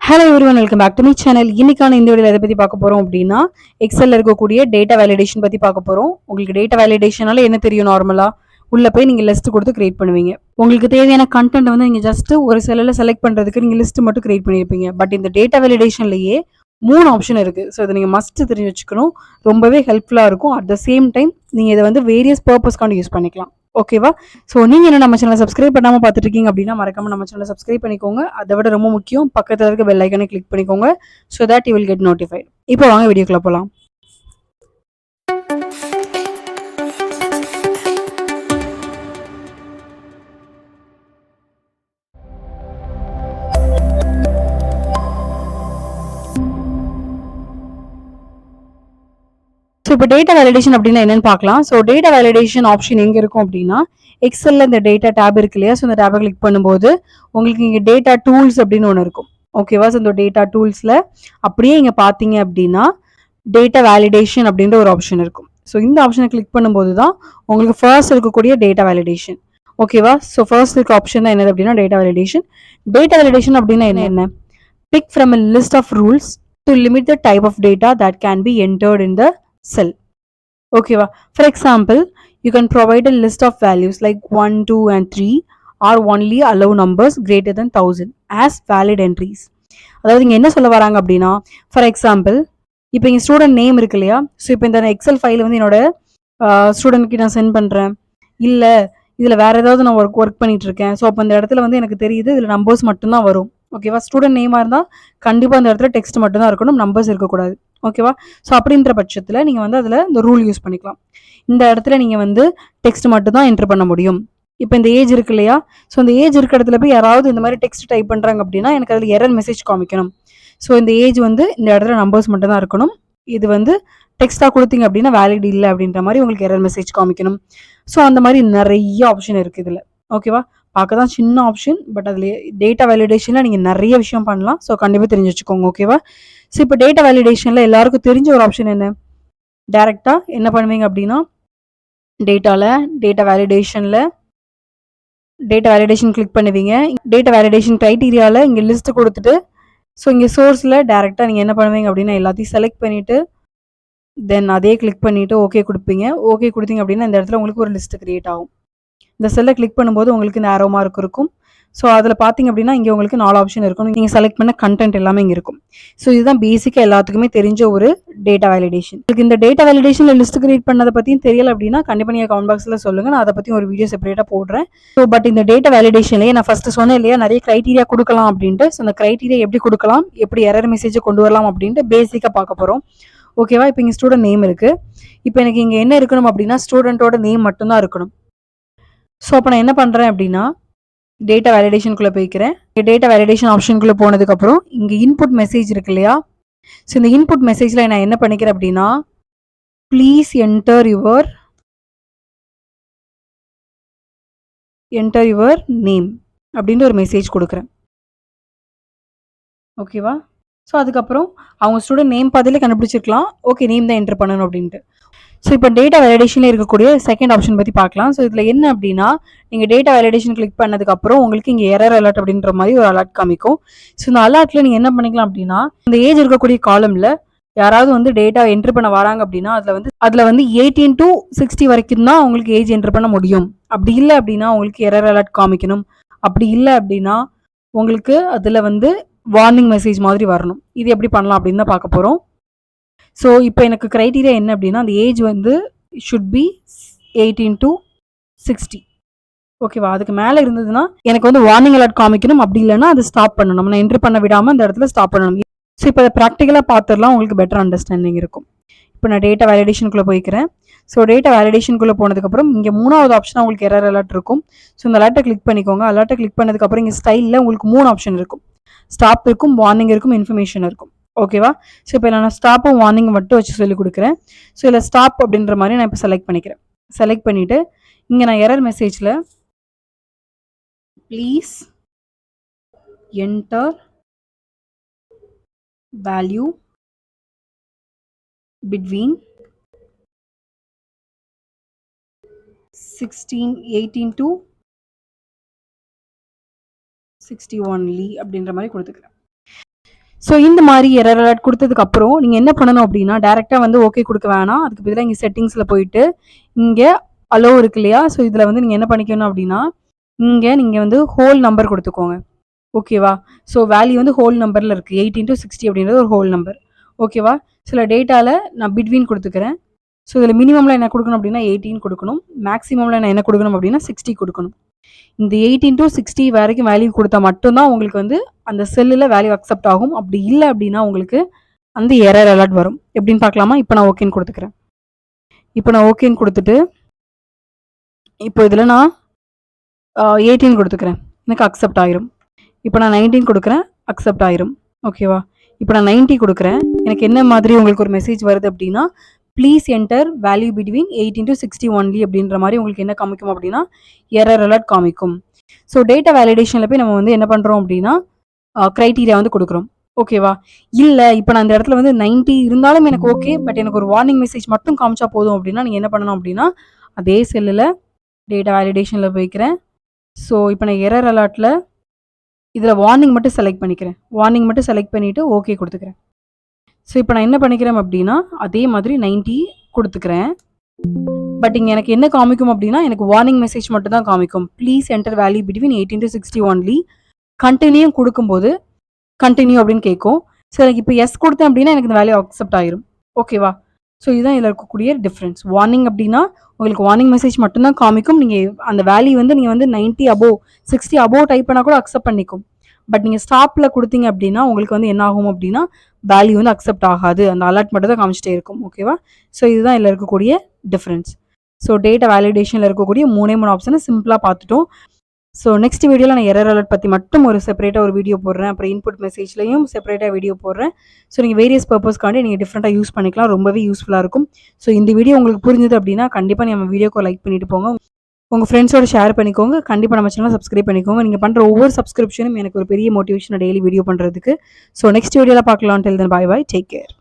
Hello everyone, welcome back to my channel. இன்னைக்கான இந்த வீடியோவில் எதை பற்றி பார்க்க போகிறோம் அப்படின்னா, எக்ஸலில் இருக்கக்கூடிய டேட்டா வேலிடேஷன் பற்றி பார்க்க போகிறோம். உங்களுக்கு டேட்டா வேலிடேஷனால என்ன தெரியும்? நார்மலாக உள்ளே போய் நீங்கள் லிஸ்ட் கொடுத்து கிரியேட் பண்ணுவீங்க. உங்களுக்கு தேவையான கண்டென்ட் வந்து நீங்கள் ஜஸ்ட் ஒரு செல்லில் செலக்ட் பண்ணுறதுக்கு நீங்கள் லிஸ்ட் மட்டும் கிரியேட் பண்ணியிருப்பீங்க. பட் இந்த டேட்டா வேலிடேஷன்லேயே 3 ஆப்ஷன் இருக்குது. ஸோ இதை நீங்கள் மஸ்ட் தெரிஞ்சு வச்சுக்கணும். ரொம்பவே ஹெல்ப்ஃபுல்லாக இருக்கும். அட் த சேம் டைம் நீங்கள் இதை வந்து வேரியஸ் பர்பஸ்க்கான யூஸ் பண்ணிக்கலாம். ஓகேவா? ஸோ நீங்கள் என்ன நம்ம சேனலை சப்ஸ்கிரைப் பண்ணாமல் பார்த்துட்டு இருக்கீங்க அப்படின்னா மறக்காம நம்ம சேனலை சப்ஸ்கிரைப் பண்ணிக்கோங்க. அதை விட ரொம்ப முக்கியம், பக்கத்தில் இருக்க பெல் ஐக்கனை கிளிக் பண்ணிக்கோங்க. So that you will get notified. இப்போ வாங்க வீடியோக்குள்ள போகலாம். ஸோ இப்போ டேட்டா வேலிடேஷன் அப்படின்னா என்னன்னு பார்க்கலாம். ஸோ டேட்டா வேலிடேஷன் ஆப்ஷன் எங்கே இருக்கும் அப்படின்னா, எக்ஸலில் இந்த டேட்டா டேப் இருக்கு இல்லையா? ஸோ இந்த டேப்பை கிளிக் பண்ணும்போது உங்களுக்கு இங்கே டேட்டா டூல்ஸ் அப்படின்னு ஒன்று இருக்கும். ஓகேவா? ஸோ இந்த டேட்டா டூல்ஸில் அப்படியே இங்கே பார்த்தீங்க அப்படின்னா டேட்டா வேலிடேஷன் அப்படின்ற ஒரு ஆப்ஷன் இருக்கும். ஸோ இந்த ஆப்ஷனை கிளிக் பண்ணும்போது தான் உங்களுக்கு ஃபர்ஸ்ட் இருக்கக்கூடிய டேட்டா வேலிடேஷன். ஓகேவா? ஸோ ஃபர்ஸ்ட் இருக்க ஆப்ஷன் தான் என்னது அப்படின்னா டேட்டா வேலிடேஷன். டேட்டா வேலிடேஷன் அப்படின்னா என்ன? Big from a list of rules to limit the type of data that can be entered in the cell. Okay, for example, you can provide a list of values like 1, 2 and 3 or only allow numbers greater than 1000 as valid entries. அதாவது இங்கே என்ன சொல்ல வராங்க அப்படின்னா, for example இப்போ இங்கே student name இருக்கு இல்லையா? ஸோ இப்போ இந்த எக்ஸல் ஃபைல் வந்து என்னோட ஸ்டூடெண்ட்க்கு நான் சென்ட் பண்ணுறேன். இல்லை இதில் வேறு ஏதாவது நான் ஒர்க் பண்ணிட்டு இருக்கேன். ஸோ அப்போ இந்த இடத்துல வந்து எனக்கு தெரியுது இதில் நம்பர்ஸ் மட்டும்தான் வரும். ஓகேவா? ஸ்டூடெண்ட் நேமாக இருந்தால் கண்டிப்பாக அந்த இடத்துல டெக்ஸ்ட் மட்டும்தான் இருக்கணும், நம்பர்ஸ் இருக்கக்கூடாது. ஓகேவா? ஸோ அப்படின்ற பட்சத்தில் நீங்கள் வந்து அதில் இந்த ரூல் யூஸ் பண்ணிக்கலாம். இந்த இடத்துல நீங்கள் வந்து டெக்ஸ்ட் மட்டும் தான் என்ட்ரு பண்ண முடியும். இப்போ இந்த ஏஜ் இருக்கு இல்லையா? ஸோ இந்த ஏஜ் இருக்க இடத்துல போய் யாராவது இந்த மாதிரி டெக்ஸ்ட் டைப் பண்ணுறாங்க அப்படின்னா எனக்கு அதில் எரர் மெசேஜ் காமிக்கணும். ஸோ இந்த ஏஜ் வந்து இந்த இடத்துல நம்பர்ஸ் மட்டும் தான் இருக்கணும். இது வந்து டெக்ஸ்ட்டாக கொடுத்தீங்க அப்படின்னா வேலிட் இல்லை அப்படின்ற மாதிரி உங்களுக்கு எரர் மெசேஜ் காமிக்கணும். ஸோ அந்த மாதிரி நிறைய ஆப்ஷன் இருக்குது இதில். ஓகேவா? பார்க்க தான் சின்ன ஆப்ஷன், பட் அதில் டேட்டா வேலிடேஷனில் நீங்கள் நிறைய விஷயம் பண்ணலாம். ஸோ கண்டிப்பாக தெரிஞ்சு வச்சுக்கோங்க. ஓகேவா? ஸோ இப்போ டேட்டா வேலிடேஷனில் எல்லாருக்கும் தெரிஞ்ச ஒரு ஆப்ஷன் என்ன? டைரெக்டாக என்ன பண்ணுவீங்க அப்படின்னா டேட்டா வேலிடேஷன் கிளிக் பண்ணுவீங்க. டேட்டா வேலிடேஷன் க்ரைட்டீரியாவில் இங்கே லிஸ்ட் கொடுத்துட்டு ஸோ இங்கே சோர்ஸில் டேரெக்டாக நீங்கள் என்ன பண்ணுவீங்க அப்படின்னா எல்லாத்தையும் செலக்ட் பண்ணிவிட்டு தென் அதே கிளிக் பண்ணிவிட்டு ஓகே கொடுப்பீங்க. ஓகே கொடுத்தீங்க அப்படின்னா இந்த இடத்துல உங்களுக்கு ஒரு லிஸ்ட் கிரியேட் ஆகும். இந்த செல்லை கிளிக் பண்ணும்போது உங்களுக்கு இந்த ஆரோ மார்க் இருக்கும். ஸோ அதில் பார்த்தீங்க அப்படின்னா இங்கே உங்களுக்கு 4 ஆப்ஷன் இருக்கும். நீங்கள் செலக்ட் பண்ண கண்டென்ட் எல்லாமே இங்கே இருக்கும். ஸோ இதுதான் பேசிக்காக எல்லாத்துக்குமே தெரிஞ்ச ஒரு டேட்டா வேலிடேஷன். உங்களுக்கு இந்த டேட்டா வேலிடேஷனில் லிஸ்ட் கிரியேட் பண்ணதை பற்றியும் தெரியல அப்படின்னா கண்டிப்பாக நீங்கள் கமெண்ட் பாக்ஸில் சொல்லுங்கள். நான் அதை பற்றி ஒரு வீடியோ செப்பரேட்டாக போடுறேன். ஸோ பட் இந்த டேட்டா வேலிடேஷன்லேயே நான் ஃபஸ்ட்டு சொன்னேன் இல்லையா நிறைய க்ரைட்டீரியா கொடுக்கலாம் அப்படின்ட்டு. ஸோ அந்த க்ரைட்டீரியா எப்படி கொடுக்கலாம், எப்படி எரர் மெசேஜை கொண்டு வரலாம் அப்படின்ட்டு பேசிக்காக பார்க்க போகிறோம். ஓகேவா? இப்போ இங்கே ஸ்டூடெண்ட் நேம் இருக்குது. இப்போ எனக்கு இங்கே என்ன இருக்கணும் அப்படின்னா ஸ்டூடெண்ட்டோட நேம் மட்டும்தான் இருக்கணும். ஸோ அப்போ நான் என்ன பண்ணுறேன் அப்படின்னா டேட்டா வேலிடேஷனுக்குள்ளே போய்க்கிறேன். டேட்டா வேலிடேஷன் ஆப்ஷனுக்குள்ளே போனதுக்கப்புறம் இங்கே இன்புட் மெசேஜ் இருக்கு இல்லையா? ஸோ இந்த இன்புட் மெசேஜில் நான் என்ன பண்ணிக்கிறேன் அப்படின்னா ப்ளீஸ் என்டர் யுவர் நேம் அப்படின்ற ஒரு மெசேஜ் கொடுக்குறேன். ஓகேவா? ஸோ அதுக்கப்புறம் அவங்க ஸ்டூடெண்ட் நேம் பார்த்தாலே கண்டுபிடிச்சிருக்கலாம், ஓகே நேம் தான் என்டர் பண்ணணும் அப்படின்ட்டு. ஸோ இப்போ டேட்டா வேலிடேஷனில் இருக்கக்கூடிய செகண்ட் ஆப்ஷன் பற்றி பார்க்கலாம். ஸோ இதில் என்ன அப்படின்னா நீங்கள் டேட்டா வேலிடேஷன் கிளிக் பண்ணதுக்கப்புறம் உங்களுக்கு இங்கே எரர் அலர்ட் அப்படின்ற மாதிரி ஒரு அலர்ட் காமிக்கும். ஸோ இந்த அலர்ட்டில் நீங்கள் என்ன பண்ணிக்கலாம் அப்படின்னா இந்த ஏஜ் இருக்கக்கூடிய காலமில் யாராவது வந்து டேட்டா என்ட்ரு பண்ண வராங்க அப்படின்னா அதில் வந்து 18 to 60 வரைக்கும் தான் உங்களுக்கு ஏஜ் என்ட்ரு பண்ண முடியும். அப்படி இல்லை அப்படின்னா உங்களுக்கு எரர் அலர்ட் காமிக்கணும். அப்படி இல்லை அப்படின்னா உங்களுக்கு அதில் வந்து வார்னிங் மெசேஜ் மாதிரி வரணும். இது எப்படி பண்ணலாம் அப்படின்னு தான் பார்க்க போகிறோம். ஸோ இப்போ எனக்கு க்ரைட்டீரியா என்ன அப்படின்னா அந்த ஏஜ் வந்து ஷுட் பி 18 to 60. ஓகேவா? அதுக்கு மேலே இருந்ததுன்னா எனக்கு வந்து வார்னிங் அலர்ட் காமிக்கணும். அப்படி இல்லைன்னா அது ஸ்டாப் பண்ணணும். நான் என்ட்ரு பண்ண விடாமல் அந்த இடத்துல ஸ்டாப் பண்ணணும். ஸோ இப்போ அதை ப்ராக்டிக்கலாக பார்த்துடலாம், உங்களுக்கு பெட்டர் அண்டர்ஸ்டாண்டிங் இருக்கும். இப்போ நான் டேட்டா வேலிடேஷனுக்குள்ளே போய்க்கிறேன். ஸோ டேட்டா வேலிடேஷனுக்குள்ளே போனதுக்கப்புறம் இங்கே 3வது ஆப்ஷன் உங்களுக்கு எரர் அலர்ட் இருக்கும். ஸோ இந்த அலர்ட்டை கிளிக் பண்ணிக்கோங்க. அலர்ட்டை கிளிக் பண்ணதுக்கப்புறம் இங்கே ஸ்டைலில் உங்களுக்கு 3 ஆப்ஷன் இருக்கும். ஸ்டாப் இருக்கும், வார்னிங் இருக்கும், இன்ஃபர்மேஷன் இருக்கும். ஓகேவா? ஸோ இப்போ நான் ஸ்டாப்பும் வார்னிங் மட்டும் வச்சு சொல்லி கொடுக்குறேன். ஸோ இதில் ஸ்டாப் அப்படின்ற மாதிரி நான் இப்போ செலக்ட் பண்ணிக்கிறேன். செலக்ட் பண்ணிவிட்டு இங்கே நான் எரர் மெசேஜில் please enter value between 18 to 60 only அப்படின்ற மாதிரி கொடுத்துக்கிறேன். ஸோ இந்த மாதிரி எரர் அலர்ட் கொடுத்ததுக்கப்புறம் நீங்கள் என்ன பண்ணணும் அப்படின்னா டேரெக்டாக வந்து ஓகே கொடுக்க வேணாம். அதுக்கு பதிலாக இங்கே செட்டிங்ஸில் போயிட்டு இங்கே அலோ இருக்கு இல்லையா? ஸோ இதில் வந்து நீங்கள் என்ன பண்ணிக்கணும் அப்படின்னா இங்கே நீங்கள் வந்து ஹோல் நம்பர் கொடுத்துக்கோங்க. ஓகேவா? ஸோ வேல்யூ வந்து ஹோல் நம்பரில் இருக்குது. 8x60 அப்படின்றது ஒரு ஹோல் நம்பர். ஓகேவா? சில டேட்டாவில் நான் பிட்வீன் கொடுத்துக்கிறேன். ஸோ இதில் மினிமமில் என்ன கொடுக்கணும் அப்படின்னா 18 கொடுக்கணும். மேக்ஸிமமில் நான் என்ன கொடுக்கணும் அப்படின்னா 60 கொடுக்கணும். இந்த 18 to 60 வரைக்கும் வேல்யூ கொடுத்தா மட்டும்தான் உங்களுக்கு வந்து அந்த செல்லில் வேல்யூ அக்செப்ட் ஆகும். அப்படி இல்லை அப்படின்னா உங்களுக்கு அந்த எரர் அலர்ட் வரும். எப்படின்னு பார்க்கலாமா? இப்போ நான் ஓகேன்னு கொடுத்துக்கிறேன். இப்போ நான் ஓகேன்னு கொடுத்துட்டு இப்போ இதில் நான் 18 கொடுத்துக்கிறேன். எனக்கு அக்செப்ட் ஆயிரும். இப்போ நான் 19 கொடுக்குறேன், அக்செப்ட் ஆயிரும். ஓகேவா? இப்போ நான் 90 கொடுக்குறேன். எனக்கு என்ன மாதிரி உங்களுக்கு ஒரு மெசேஜ் வருது அப்படின்னா please enter value between 18 to 60 only அப்படின்ற மாதிரி உங்களுக்கு என்ன காமிக்கும் அப்படின்னா எரர் அலர்ட் காமிக்கும். ஸோ டேட்டா வேலிடேஷனில் போய் நம்ம வந்து என்ன பண்ணுறோம் அப்படின்னா க்ரைட்டீரியா வந்து கொடுக்குறோம். ஓகேவா? இல்லை இப்போ நான் இந்த இடத்துல வந்து 90 இருந்தாலும் எனக்கு ஓகே, பட் எனக்கு ஒரு வார்னிங் மெசேஜ் மட்டும் காமிச்சா போதும் அப்படின்னா நீங்கள் என்ன பண்ணணும் அப்படின்னா அதே செல்லில் டேட்டா வேலிடேஷனில் போய்க்கிறேன். ஸோ இப்போ நான் எரர் அலர்ட்டில் இதில் வார்னிங் மட்டும் செலக்ட் பண்ணிக்கிறேன். வார்னிங் மட்டும் செலக்ட் பண்ணிவிட்டு ஓகே கொடுத்துக்கிறேன். ஸோ இப்போ நான் என்ன பண்ணிக்கிறேன் அப்படின்னா அதே மாதிரி 90 கொடுத்துக்கிறேன். பட் இங்கே எனக்கு என்ன காமிக்கும் அப்படின்னா எனக்கு வார்னிங் மெசேஜ் மட்டும் தான் காமிக்கும். Please enter value between 18 to 60 only. Continue கொடுக்கும்போது கண்டினியூ அப்படின்னு கேட்கும். ஸோ எனக்கு இப்போ எஸ் கொடுத்தேன் அப்படின்னா எனக்கு இந்த வேல்யூ அக்செப்ட் ஆயிரும். ஓகேவா? ஸோ இதுதான் இதில் இருக்கக்கூடிய டிஃப்ரென்ஸ். வார்னிங் அப்படின்னா உங்களுக்கு வார்னிங் மெசேஜ் மட்டும்தான் காமிக்கும். நீங்கள் அந்த வேல்யூ வந்து நீங்கள் வந்து 90 above 60 above டைப் பண்ணால் கூட அக்செப்ட் பண்ணிக்கும். பட் நீங்கள் ஸ்டாப்பில் கொடுத்தீங்க அப்படின்னா உங்களுக்கு வந்து என்ன ஆகும் அப்படின்னா வேல்யூ வந்து அக்செப்ட் ஆகாது. அந்த அலர்ட் மட்டும் தான் காமிச்சிட்டே இருக்கும். ஓகேவா? ஸோ இதுதான் இதில் இருக்கக்கூடிய டிஃப்ரென்ஸ். ஸோ டேட்டா வேலிடேஷனில் இருக்கக்கூடிய 3 ஆப்ஷனை சிம்பிளாக பார்த்துட்டோம். ஸோ நெக்ஸ்ட் வீடியோவில் நான் எரர் அலர்ட் பற்றி மட்டும் ஒரு செப்பரேட்டாக ஒரு வீடியோ போடுறேன். அப்புறம் இன்புட் மெசேஜ்லையும் செப்பரேட்டாக வீடியோ போடுறேன். ஸோ நீங்கள் வேரியஸ் பர்பஸ்க்காண்டி நீங்கள் டிஃப்ரெண்ட்டாக யூஸ் பண்ணிக்கலாம். ரொம்பவே யூஸ்ஃபுல்லாக இருக்கும். ஸோ இந்த வீடியோ உங்களுக்கு புரிஞ்சுது அப்படின்னா கண்டிப்பாக நம்ம வீடியோக்கு லைக் பண்ணிட்டு போங்க. உங்கள் ஃப்ரெண்ட்ஸோட ஷேர் பண்ணிக்கோங்க. கண்டிப்பாக நம்ம சேனலை சப்ஸ்கிரைப் பண்ணிக்கோங்க. நீங்கள் பண்ணுற ஒவ்வொரு சப்ஸ்கிரிப்ஷனும் எனக்கு ஒரு பெரிய மோட்டிவேஷன் டெய்லி வீடியோ பண்ணுறதுக்கு. ஸோ நெக்ஸ்ட் வீடியோவில் பார்க்கலாம். டில் தென் பை பை. Take care.